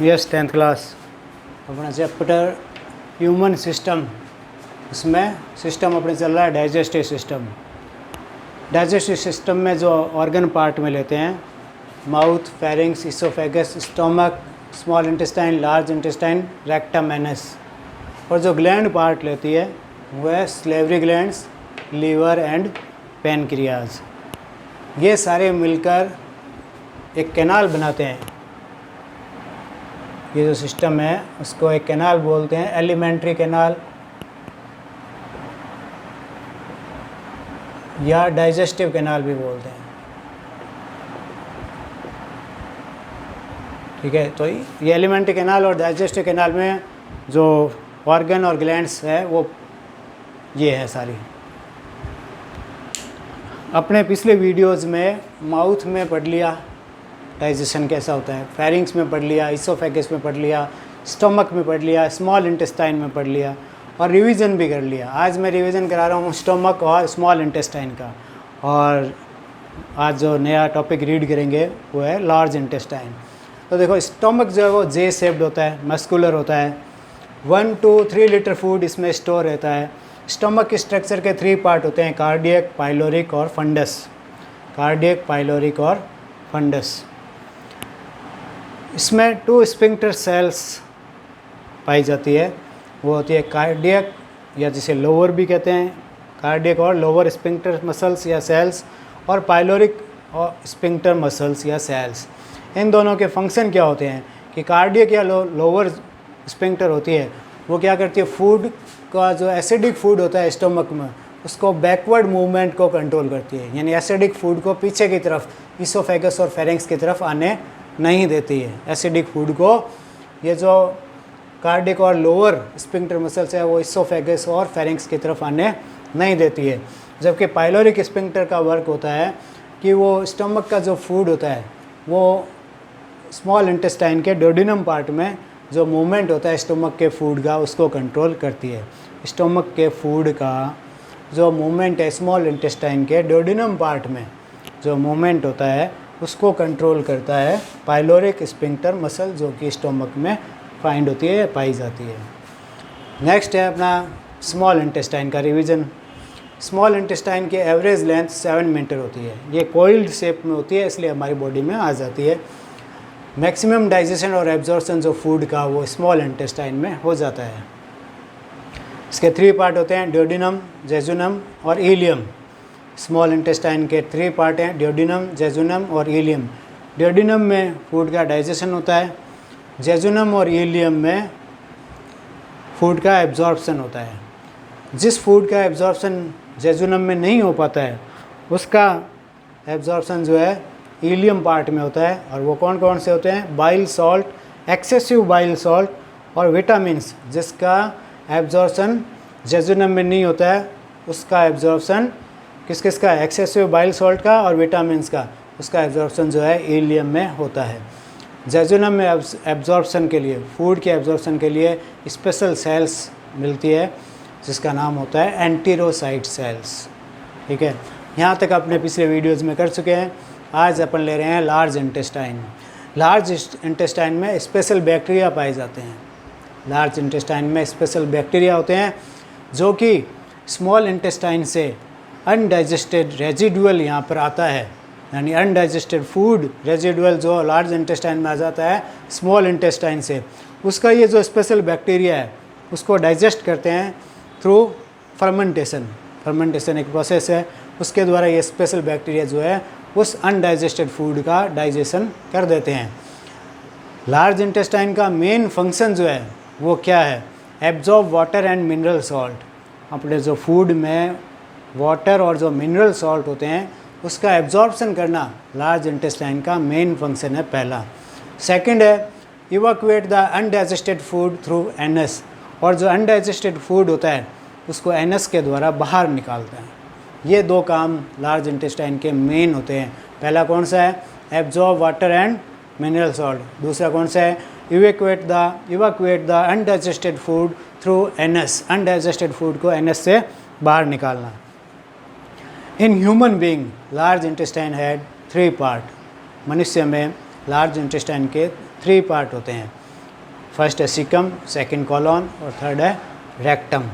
Yes 10th class अपना chapter human system, इसमें system अपने चल रहा है डाइजेस्टिव सिस्टम। डाइजेस्टिव सिस्टम में जो ऑर्गन पार्ट में लेते हैं mouth, pharynx, oesophagus, stomach, small intestine, large intestine, rectum, anus. और जो ग्लैंड पार्ट लेती है वो है salivary glands, liver and pancreas. ये सारे मिलकर एक कैनाल बनाते हैं। ये जो सिस्टम है उसको एक कैनाल बोलते हैं, एलिमेंट्री कैनाल या डाइजेस्टिव कैनाल भी बोलते हैं। ठीक है, तो ये एलिमेंट्री कैनाल और डाइजेस्टिव कैनाल में जो ऑर्गन और ग्लैंड्स है वो ये है सारी। अपने पिछले वीडियोज़ में माउथ में पढ़ लिया डाइजेशन कैसा होता है, फेरिंग्स में पढ़ लिया, इसोफेगस में पढ़ लिया, स्टमक में पढ़ लिया, स्मॉल इंटेस्टाइन में पढ़ लिया और रिवीजन भी कर लिया। आज मैं रिवीजन करा रहा हूँ स्टमक और स्मॉल इंटेस्टाइन का। और आज जो नया टॉपिक रीड करेंगे वो है लार्ज इंटेस्टाइन। तो देखो स्टमक जो है वो जे शेप्ड होता है, मस्कुलर होता है। 1 to 3 लीटर फूड इसमें स्टोर रहता है। स्टमक के स्ट्रक्चर के 3 पार्ट होते हैं, कार्डियक, पाइलोरिक और फंडस। कार्डियक, पाइलोरिक और फंडस। इसमें 2 स्फिंक्टर सेल्स पाई जाती है। वो होती है कार्डियक या जिसे लोअर भी कहते हैं, कार्डियक और लोअर स्फिंक्टर मसल्स या सेल्स, और पाइलोरिक और स्फिंक्टर मसल्स या सेल्स। इन दोनों के फंक्शन क्या होते हैं कि कार्डियक या लोअर स्फिंक्टर होती है वो क्या करती है, फूड का जो एसिडिक फूड होता है स्टमक में उसको बैकवर्ड मूवमेंट को कंट्रोल करती है। यानी एसिडिक फूड को पीछे की तरफ इसोफेगस और फेरिंग्स की तरफ आने नहीं देती है। एसिडिक फूड को ये जो कार्डियक और लोअर स्फिंक्टर मसल्स है वो इसोफेगस और फेरिंग्स की तरफ आने नहीं देती है। जबकि पाइलोरिक स्फिंक्टर का वर्क होता है कि वो स्टमक का जो फूड होता है वो स्मॉल इंटेस्टाइन के डोडिनम पार्ट में जो मूवमेंट होता है स्टमक के फूड का उसको कंट्रोल करती है। स्टमक के फूड का जो मूवमेंट है स्मॉल इंटेस्टाइन के डोडिनम पार्ट में जो मूवमेंट होता है उसको कंट्रोल करता है पाइलोरिक स्फिंक्टर मसल, जो कि स्टमक में फाइंड होती है, पाई जाती है। नेक्स्ट है अपना स्मॉल इंटेस्टाइन का रिवीजन। स्मॉल इंटेस्टाइन की एवरेज लेंथ 7 मीटर होती है। ये कोइल्ड शेप में होती है इसलिए हमारी बॉडी में आ जाती है। मैक्सिमम डाइजेशन और एब्जॉर्प्शन जो फूड का वो स्मॉल इंटेस्टाइन में हो जाता है। इसके 3 पार्ट होते हैं, ड्यूडेनम, जेजुनम और इलियम। स्मॉल इंटेस्टाइन के 3 पार्ट हैं, ड्यूडेनम, जेजुनम और इलियम। ड्यूडेनम में फूड का डाइजेशन होता है, जेजुनम और इलियम में फूड का एब्जॉर्प्शन होता है। जिस फूड का एब्जॉर्प्शन जेजुनम में नहीं हो पाता है उसका एब्जॉर्प्शन जो है इलियम पार्ट में होता है। और वो कौन कौन से होते हैं, bile salt, excessive bile salt और विटामिन्स। जिसका एब्जॉर्प्शन जेजुनम में नहीं होता है उसका एब्जॉर्प्शन किस किस का, एक्सेसिव बाइल सॉल्ट का और विटामिन्स का, उसका एब्जॉर्प्शन जो है इलियम में होता है। जेजुनम में एब्जॉर्प्शन के लिए, फूड के एब्जॉर्प्शन के लिए स्पेशल सेल्स मिलती है जिसका नाम होता है एंटेरोसाइट सेल्स। ठीक है, यहाँ तक अपने पिछले वीडियोज़ में कर चुके हैं। आज अपन ले रहे हैं लार्ज इंटेस्टाइन। लार्ज इंटेस्टाइन में स्पेशल बैक्टीरिया पाए जाते हैं। लार्ज इंटेस्टाइन में स्पेशल बैक्टीरिया होते हैं जो कि स्मॉल इंटेस्टाइन से अनडाइजेस्टेड रेजिडुअल यहाँ पर आता है। यानी अनडाइजेस्टेड फूड रेजिडुअल जो लार्ज इंटेस्टाइन में आ जाता है स्मॉल इंटेस्टाइन से, उसका ये जो स्पेशल बैक्टीरिया है उसको डाइजेस्ट करते हैं थ्रू फर्मेंटेशन। फर्मेंटेशन एक प्रोसेस है, उसके द्वारा ये स्पेशल बैक्टीरिया जो है उस अनडाइजेस्टेड फूड का डाइजेशन कर देते हैं। लार्ज इंटेस्टाइन का मेन फंक्शन जो है वो क्या है, absorb water and mineral salt. अपने जो फूड में वाटर और जो मिनरल सॉल्ट होते हैं उसका एब्जॉर्प्शन करना लार्ज इंटेस्टाइन का मेन फंक्शन है, पहला। सेकंड है evacuate the undigested food through anus. और जो अनडाइजेस्टेड फूड होता है उसको एनस के द्वारा बाहर निकालता है। ये 2 काम लार्ज इंटेस्टाइन के मेन होते हैं। पहला कौन सा है, absorb water and mineral salt. दूसरा कौन सा है, evacuate the undigested food through anus. Undigested food को एनस से बाहर निकालना। In human being large intestine had 3 part. मनुष्य में लार्ज इंटेस्टाइन के 3 पार्ट होते हैं। फर्स्ट है सिकम, सेकंड कॉलॉन और थर्ड है रेक्टम।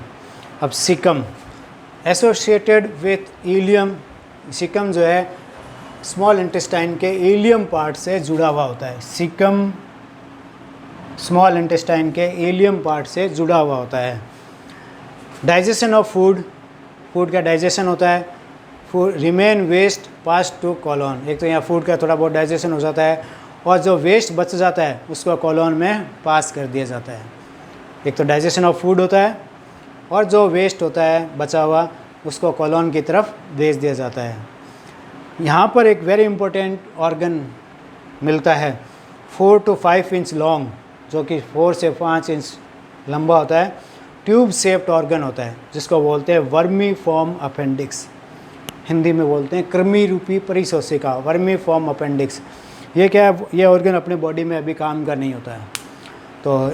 अब caecum associated with ileum, caecum जो है स्मॉल इंटेस्टाइन के इलियम पार्ट से जुड़ा हुआ होता है। सिकम स्मॉल इंटेस्टाइन के इलियम पार्ट से जुड़ा हुआ होता है। डाइजेशन ऑफ फूड, फूड का डाइजेशन होता है। Food remain waste pass to colon, एक तो यहाँ फूड का थोड़ा बहुत डाइजेशन हो जाता है और जो वेस्ट बच जाता है उसको कॉलॉन में पास कर दिया जाता है। एक तो डाइजेशन ऑफ फूड होता है और जो वेस्ट होता है बचा हुआ उसको कॉलॉन की तरफ भेज दिया जाता है। यहाँ पर एक वेरी इंपॉर्टेंट ऑर्गन मिलता है 4 to 5 इंच लॉन्ग, जो कि 4 से 5 इंच लंबा होता है। ट्यूब शेप्ड ऑर्गन होता है जिसको बोलते हैं वर्मी फॉर्म अपेंडिक्स, हिंदी में बोलते हैं कृमि रूपी परिशोषिका, वर्मी फॉर्म अपेंडिक्स। ये क्या है, ये ऑर्गन अपने बॉडी में अभी काम का नहीं होता है, तो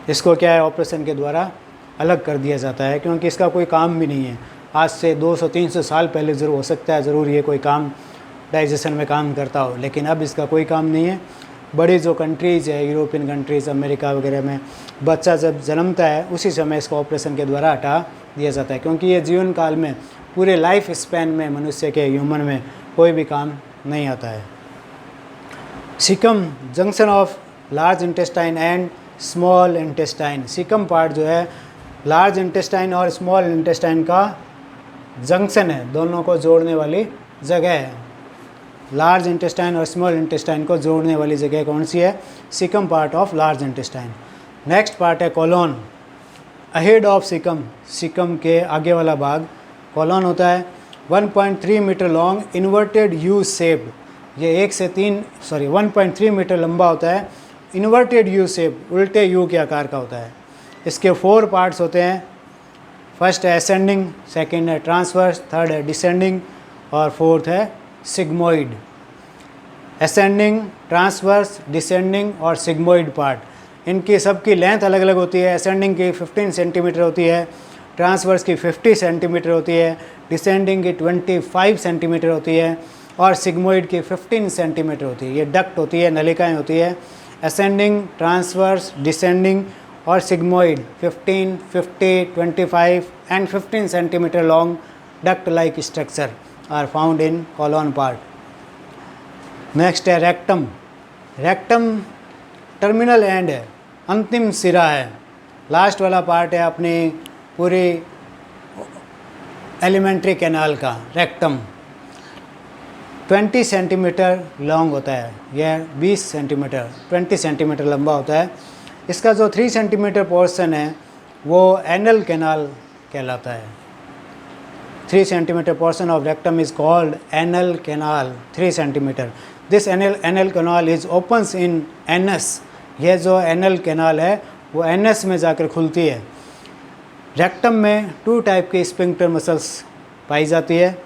इसको क्या है ऑपरेशन के द्वारा अलग कर दिया जाता है, क्योंकि इसका कोई काम भी नहीं है। आज से 200-300 साल पहले ज़रूर हो सकता है, ज़रूर ये कोई काम डाइजेशन में काम करता हो, लेकिन अब इसका कोई काम नहीं है। बड़ी जो कंट्रीज़ है, यूरोपियन कंट्रीज़, अमेरिका वगैरह में बच्चा जब जन्मता है उसी समय इसको ऑपरेशन के द्वारा हटा दिया जाता है, क्योंकि ये जीवन काल में पूरे लाइफ स्पैन में मनुष्य के ह्यूमन में कोई भी काम नहीं आता है। Caecum junction of large intestine and small intestine, caecum part जो है लार्ज इंटेस्टाइन और स्मॉल इंटेस्टाइन का जंक्शन है, दोनों को जोड़ने वाली जगह है। लार्ज इंटेस्टाइन और स्मॉल इंटेस्टाइन को जोड़ने वाली जगह कौन सी है? Caecum part of large intestine. Next part है colon, ahead of caecum, caecum के आगे वाला भाग कॉलॉन होता है। 1.3 metre long inverted U shape, ये 1.3 मीटर लंबा होता है। इन्वर्टेड यू शेप, उल्टे यू के आकार का होता है। इसके 4 पार्ट्स होते हैं, फर्स्ट है असेंडिंग, सेकंड है ट्रांसवर्स, थर्ड है डिसेंडिंग और फोर्थ है सिग्मोइड। असेंडिंग, ट्रांसवर्स, डिसेंडिंग और सिग्मोइड पार्ट, इनकी सबकी लेंथ अलग अलग होती है। असेंडिंग की 15 सेंटीमीटर होती है, ट्रांसवर्स की 50 सेंटीमीटर होती है, डिसेंडिंग की 25 सेंटीमीटर होती है और सिग्मोइड की 15 सेंटीमीटर होती है। ये डक्ट होती है, नलिकाएं होती है। असेंडिंग, ट्रांसवर्स, डिसेंडिंग और sigmoid 15, 50, 25 and 15 centimetre long duct like structure are found in colon part. Next है रेक्टम, रेक्टम टर्मिनल एंड है, अंतिम सिरा है, लास्ट वाला पार्ट है अपनी पूरी एलिमेंट्री कैनाल का। रेक्टम 20 सेंटीमीटर लॉन्ग होता है, यह 20 सेंटीमीटर 20 सेंटीमीटर लंबा होता है। इसका जो 3 सेंटीमीटर पोर्शन है वो एनल कैनाल कहलाता है। 3 centimetre portion of rectum is called anal canal, 3 centimetre. This anal canal is opens in anus, यह जो एनल कैनाल है वो एनस में जाकर खुलती है। रेक्टम में 2 टाइप की स्फिंक्टर मसल्स पाई जाती है,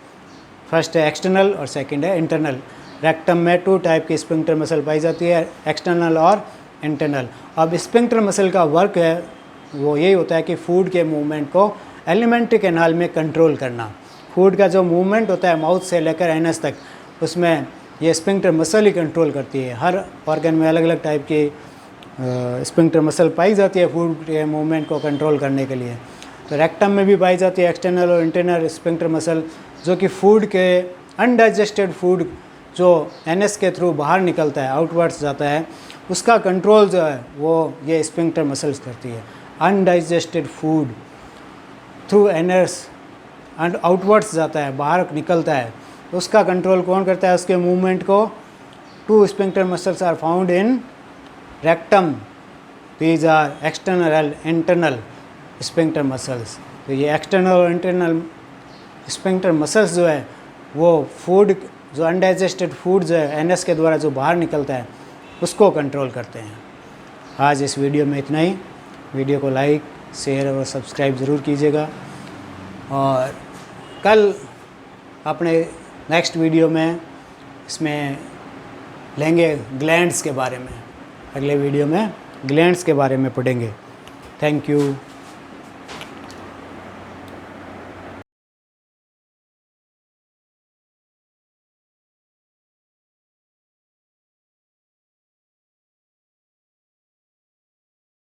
फर्स्ट है एक्सटर्नल और सेकंड है इंटरनल। रेक्टम में 2 टाइप की स्फिंक्टर मसल पाई जाती है, एक्सटर्नल और इंटरनल। अब स्फिंक्टर मसल का वर्क है वो यही होता है कि फूड के मूवमेंट को एलिमेंट्री कैनाल में कंट्रोल करना। फूड का जो मूवमेंट होता है माउथ से लेकर एनस तक, उसमें ये स्फिंक्टर मसल ही कंट्रोल करती है। हर ऑर्गन में अलग अलग टाइप की स्फिंक्टर मसल पाई जाती है फूड के मूवमेंट को कंट्रोल करने के लिए। तो रेक्टम में भी पाई जाती है एक्सटर्नल और इंटरनल स्फिंक्टर मसल, जो कि फूड के अनडाइजेस्टेड फूड जो एनएस के थ्रू बाहर निकलता है, आउटवर्ड्स जाता है, उसका कंट्रोल जो है वो ये स्फिंक्टर मसल्स करती है। Undigested food through NS and outwards जाता है, बाहर निकलता है, उसका कंट्रोल कौन करता है? उसके मूवमेंट को 2 sphincter muscles are found in rectum, these are external and internal sphincter muscles. तो ये एक्सटर्नल और इंटरनल स्फिंक्टर मसल्स जो है वो फूड जो अनडाइजेस्टेड फूड जो है एनएस के द्वारा जो बाहर निकलता है उसको कंट्रोल करते हैं। आज इस वीडियो में इतना ही। वीडियो को लाइक, शेयर और सब्सक्राइब ज़रूर कीजिएगा, और कल अपने नेक्स्ट वीडियो में इसमें लेंगे ग्लैंड्स के बारे में। अगले वीडियो में ग्लैंड्स के बारे में पढ़ेंगे। Thank you.